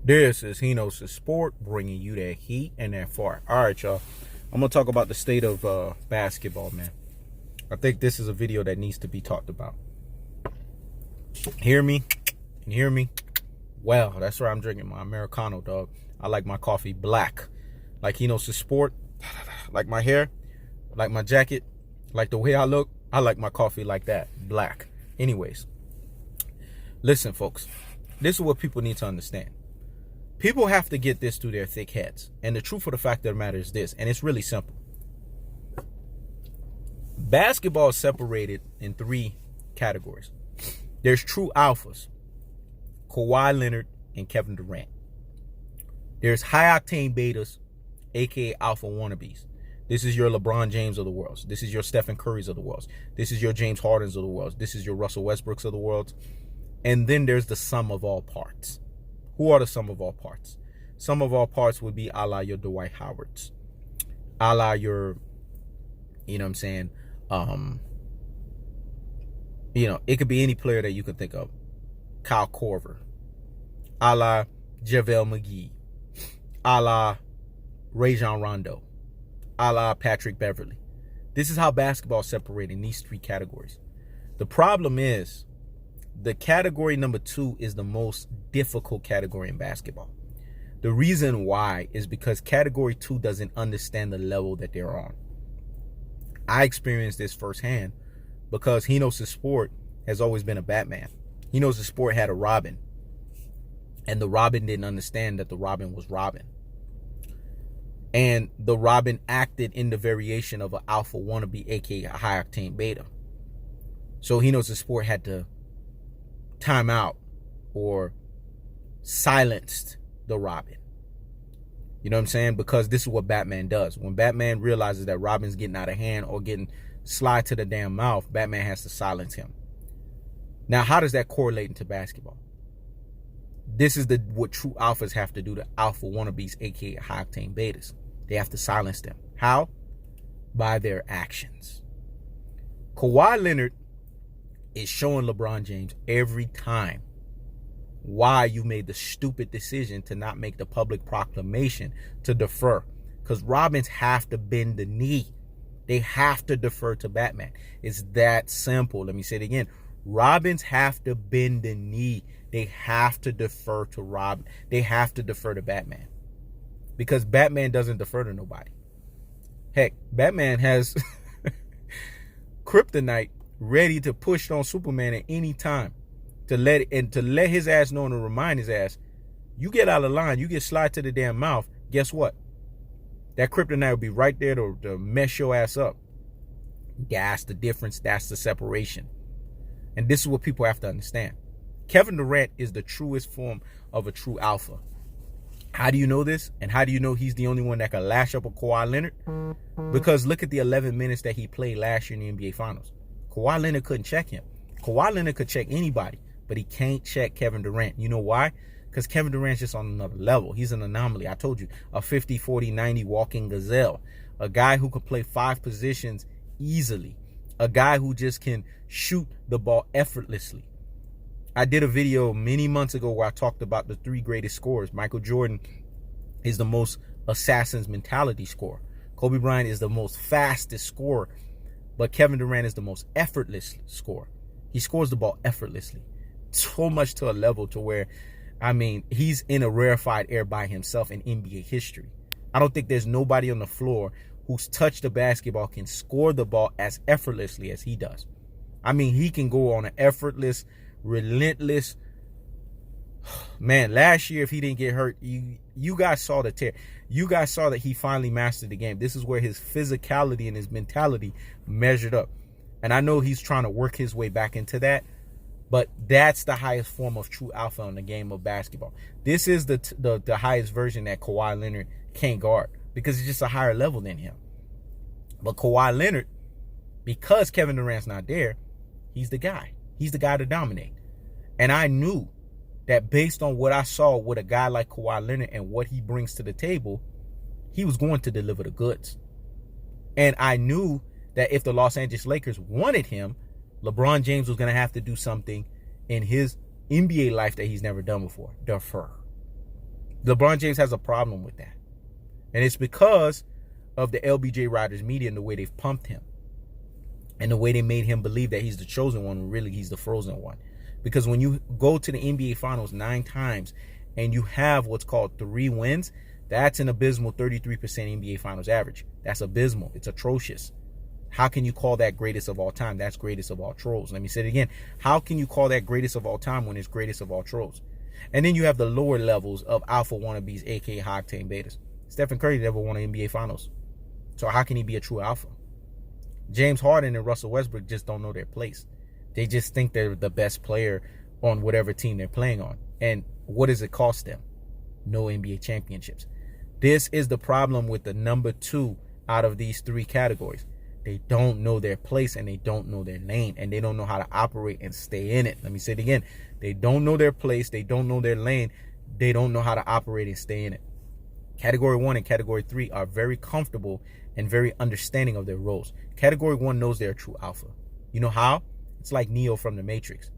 This is Hino's Sport, bringing you that heat and that fart. All right, y'all. I'm going to talk about the state of basketball, man. I think this is a video that needs to be talked about. Hear me? Can you hear me? Well, that's why I'm drinking my Americano, dog. I like my coffee black. Like Hino's Sport, like my hair, like my jacket, like the way I look. I like my coffee like that, black. Anyways, listen, folks. This is what people need to understand. People have to get this through their thick heads. And the truth of the fact of the matter is this, and it's really simple. Basketball is separated in three categories. There's true alphas, Kawhi Leonard and Kevin Durant. There's high-octane betas, a.k.a. alpha wannabes. This is your LeBron James of the world. This is your Stephen Curry's of the world. This is your James Harden's of the world. This is your Russell Westbrook's of the world. And then there's the sum of all parts. Who are the sum of all parts? Sum of all parts would be a la your Dwight Howards. A la your, you know what I'm saying? It could be any player that you can think of. Kyle Korver. A la JaVale McGee. A la Rajon Rondo. A la Patrick Beverly. This is how basketball is separated in these three categories. The problem is, the category number 2 is the most difficult category in basketball. The reason why is because category 2 doesn't understand the level that they're on. I experienced this firsthand because Hino's Sport has always been a Batman. Hino's Sport had a Robin. And the Robin didn't understand that the Robin was Robin. And the Robin acted in the variation of an alpha wannabe, aka a high octane beta. So Hino's Sport had to time out or silenced the Robin. You know what I'm saying? Because this is what Batman does. When Batman realizes that Robin's getting out of hand or getting slide to the damn mouth, Batman has to silence him. Now, how does that correlate into basketball? This is what true alphas have to do to alpha wannabes, aka high octane betas. They have to silence them. How? By their actions. Kawhi Leonard is showing LeBron James every time why you made the stupid decision to not make the public proclamation to defer. Because Robins have to bend the knee. They have to defer to Batman. It's that simple. Let me say it again. Robins have to bend the knee. They have to defer to Robin. They have to defer to Batman. Because Batman doesn't defer to nobody. Heck, Batman has kryptonite ready to push on Superman at any time to let his ass know and to remind his ass, you get out of line, you get slide to the damn mouth, guess what? That kryptonite will be right there to mess your ass up. That's the difference. That's the separation. And this is what people have to understand. Kevin Durant is the truest form of a true alpha. How do you know this? And how do you know he's the only one that can lash up a Kawhi Leonard? Because look at the 11 minutes that he played last year in the NBA Finals. Kawhi Leonard couldn't check him. Kawhi Leonard could check anybody, but he can't check Kevin Durant. You know why? Because Kevin Durant's just on another level. He's an anomaly. I told you, a 50, 40, 90 walking gazelle. A guy who can play 5 positions easily. A guy who just can shoot the ball effortlessly. I did a video many months ago where I talked about the 3 greatest scorers. Michael Jordan is the most assassin's mentality scorer. Kobe Bryant is the most fastest scorer. But Kevin Durant is the most effortless scorer. He scores the ball effortlessly. So much to a level to where, he's in a rarefied air by himself in NBA history. I don't think there's nobody on the floor who's touched the basketball can score the ball as effortlessly as he does. He can go on an effortless, relentless. Man, last year, if he didn't get hurt, you guys saw the tear. You guys saw that he finally mastered the game. This is where his physicality and his mentality measured up. And I know he's trying to work his way back into that, but that's the highest form of true alpha in the game of basketball. This is the highest version that Kawhi Leonard can't guard because it's just a higher level than him. But Kawhi Leonard, because Kevin Durant's not there, he's the guy. He's the guy to dominate. And I knew that based on what I saw with a guy like Kawhi Leonard and what he brings to the table, he was going to deliver the goods. And I knew that if the Los Angeles Lakers wanted him, LeBron James was going to have to do something in his NBA life that he's never done before. Defer. LeBron James has a problem with that. And it's because of the LBJ Riders media and the way they've pumped him. And the way they made him believe that he's the chosen one when really he's the frozen one. Because when you go to the NBA Finals 9 times and you have what's called 3 wins, that's an abysmal 33% NBA Finals average. That's abysmal. It's atrocious. How can you call that greatest of all time? That's greatest of all trolls. Let me say it again. How can you call that greatest of all time when it's greatest of all trolls? And then you have the lower levels of alpha wannabes, aka Octane betas. Stephen Curry never won an NBA Finals. So how can he be a true alpha? James Harden and Russell Westbrook just don't know their place. They just think they're the best player on whatever team they're playing on. And what does it cost them? No NBA championships. This is the problem with the number 2 out of these 3 categories. They don't know their place and they don't know their lane and they don't know how to operate and stay in it. Let me say it again. They don't know their place. They don't know their lane. They don't know how to operate and stay in it. Category 1 and Category 3 are very comfortable and very understanding of their roles. Category 1 knows they're a true alpha. You know how? It's like Neo from the Matrix.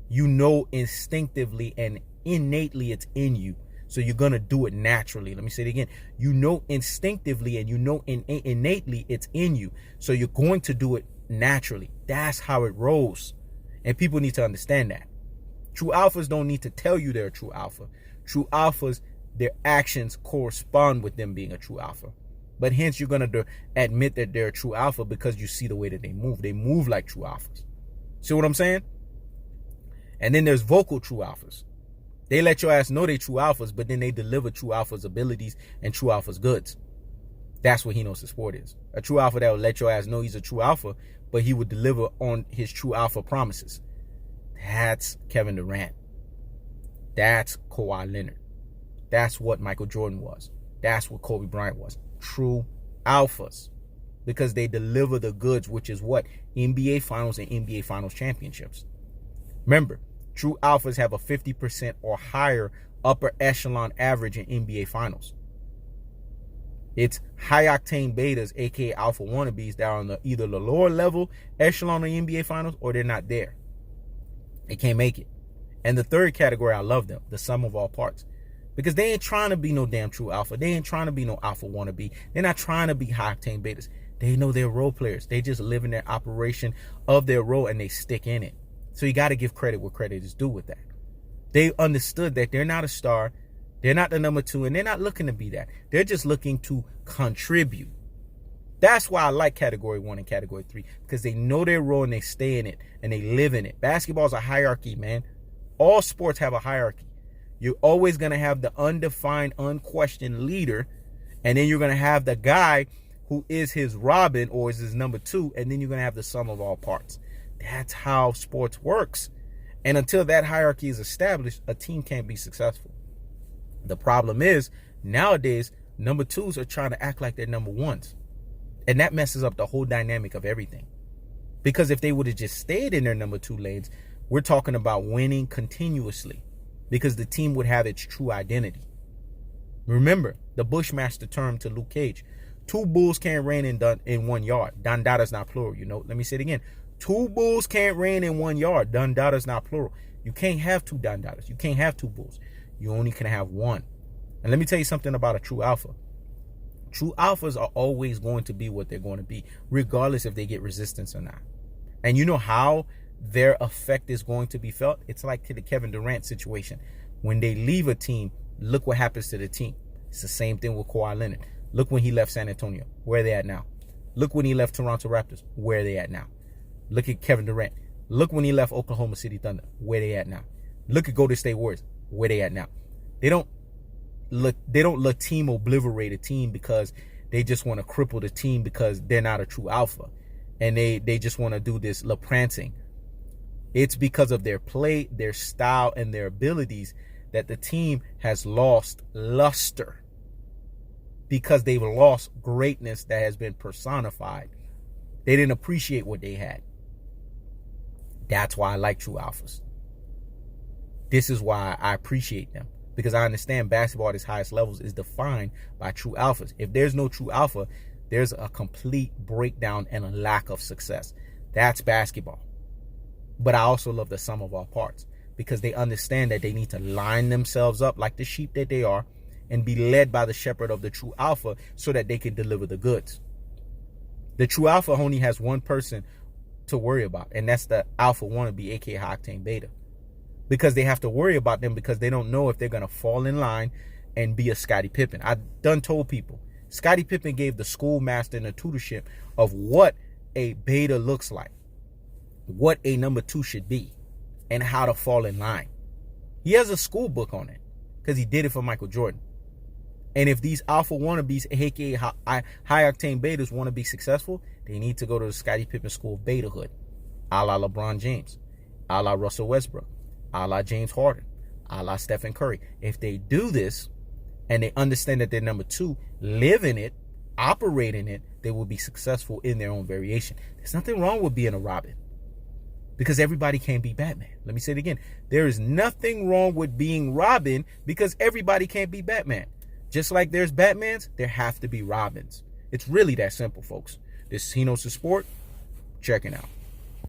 You know instinctively and innately it's in you. So you're going to do it naturally. Let me say it again. You know instinctively and you know innately it's in you. So you're going to do it naturally. That's how it rolls. And people need to understand that. True alphas don't need to tell you they're a true alpha. True alphas, their actions correspond with them being a true alpha. But hence you're going to admit that they're a true alpha because you see the way that they move. They move like true alphas. See what I'm saying? And then there's vocal true alphas. They let your ass know they true alphas, but then they deliver true alphas abilities and true alphas goods. That's what he knows the sport is. A true alpha that will let your ass know he's a true alpha, but he would deliver on his true alpha promises. That's Kevin Durant. That's Kawhi Leonard. That's what Michael Jordan was. That's what Kobe Bryant was. True alphas. Because they deliver the goods, which is what? NBA Finals and NBA Finals championships. Remember, true alphas have a 50% or higher upper echelon average in NBA Finals. It's high octane betas, aka alpha wannabes, that are on either the lower level echelon of NBA Finals or they're not there. They can't make it. And the third category, I love them, the sum of all parts. Because they ain't trying to be no damn true alpha. They ain't trying to be no alpha wannabe. They're not trying to be high octane betas. They know they're role players. They just live in their operation of their role and they stick in it. So you got to give credit where credit is due with that. They understood that they're not a star. They're not the number 2 and they're not looking to be that. They're just looking to contribute. That's why I like Category 1 and Category 3, because they know their role and they stay in it and they live in it. Basketball's a hierarchy, man. All sports have a hierarchy. You're always going to have the undefined, unquestioned leader, and then you're going to have the guy who is his Robin or is his number 2, and then you're going to have the sum of all parts. That's how sports works. And until that hierarchy is established, a team can't be successful. The problem is, nowadays, number 2s are trying to act like they're number 1s. And that messes up the whole dynamic of everything. Because if they would have just stayed in their number 2 lanes, we're talking about winning continuously. Because the team would have its true identity. Remember, the Bushmaster term to Luke Cage. 2 bulls can't reign in 1 yard. Dandada's not plural, you know. Let me say it again. 2 bulls can't reign in 1 yard. Dandada's not plural. You can't have 2 dandadas. You can't have 2 bulls. You only can have 1. And let me tell you something about a true alpha. True alphas are always going to be what they're going to be, regardless if they get resistance or not. And you know how their effect is going to be felt? It's like to the Kevin Durant situation. When they leave a team, look what happens to the team. It's the same thing with Kawhi Leonard. Look when he left San Antonio. Where are they at now? Look when he left Toronto Raptors. Where are they at now? Look at Kevin Durant. Look when he left Oklahoma City Thunder. Where they at now? Look at Golden State Warriors. Where they at now? They don't let team obliterate a team because they just want to cripple the team because they're not a true alpha. And they just want to do this prancing. It's because of their play, their style, and their abilities that the team has lost luster. Because they've lost greatness that has been personified. They didn't appreciate what they had. That's why I like true alphas. This is why I appreciate them. Because I understand basketball at its highest levels is defined by true alphas. If there's no true alpha, there's a complete breakdown and a lack of success. That's basketball. But I also love the sum of all parts. Because they understand that they need to line themselves up like the sheep that they are. and be led by the shepherd of the true alpha so that they can deliver the goods. The true alpha only has one person to worry about, and that's the alpha wannabe, aka high octane beta. Because they have to worry about them because they don't know if they're going to fall in line and be a Scottie Pippen. I done told people, Scottie Pippen gave the schoolmaster and the tutorship of what a beta looks like, what a number 2 should be, and how to fall in line. He has a school book on it because he did it for Michael Jordan. And if these alpha wannabes, aka high octane betas, want to be successful, they need to go to the Scottie Pippen school of betahood, a la LeBron James, a la Russell Westbrook, a la James Harden, a la Stephen Curry. If they do this and they understand that they're number 2, live in it, operate in it, they will be successful in their own variation. There's nothing wrong with being a Robin because everybody can't be Batman. Let me say it again. There is nothing wrong with being Robin because everybody can't be Batman. Just like there's Batmans, there have to be Robins. It's really that simple, folks. This is Hino's Sport. Checking out.